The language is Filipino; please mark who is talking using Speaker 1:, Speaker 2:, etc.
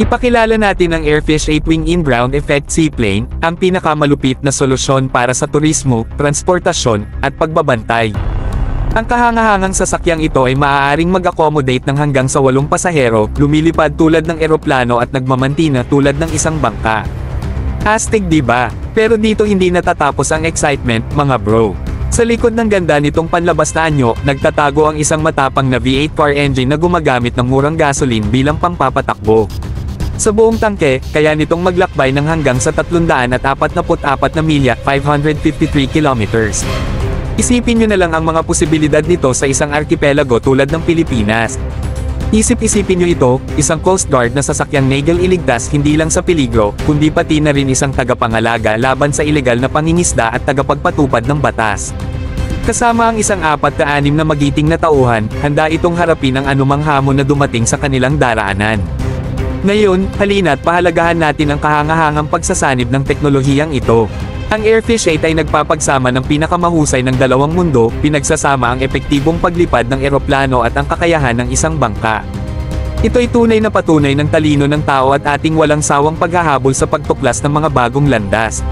Speaker 1: Ipakilala natin ang Airfish 8-Wing In-Ground Effect Seaplane, ang pinakamalupit na solusyon para sa turismo, transportasyon, at pagbabantay. Ang kahangahangang sasakyang ito ay maaaring mag-accommodate ng hanggang sa 8 pasahero, lumilipad tulad ng eroplano at nagmamantina tulad ng isang bangka. Astig diba? Pero dito hindi natatapos ang excitement, mga bro. Sa likod ng ganda nitong panlabas na anyo, nagtatago ang isang matapang na V8 car engine na gumagamit ng murang gasoline bilang pampapatakbo. Sa buong tangke, kaya nitong maglakbay ng hanggang sa 344 na milya, 553 kilometers. Isipin nyo na lang ang mga posibilidad nito sa isang arkipelago tulad ng Pilipinas. Isip-isipin nyo ito, isang Coast Guard na sasakyang naval iligtas hindi lang sa peligro, kundi pati na rin isang tagapangalaga laban sa ilegal na pangingisda at tagapagpatupad ng batas. Kasama ang isang 4-6 na magiting na tauhan, handa itong harapin ang anumang hamon na dumating sa kanilang daraanan. Ngayon, halina't pahalagahan natin ang kahangahangang pagsasanib ng teknolohiyang ito. Ang Airfish 8 ay nagpapagsama ng pinakamahusay ng dalawang mundo, pinagsasama ang epektibong paglipad ng eroplano at ang kakayahan ng isang bangka. Ito'y tunay na patunay ng talino ng tao at ating walang sawang paghahabol sa pagtuklas ng mga bagong landas.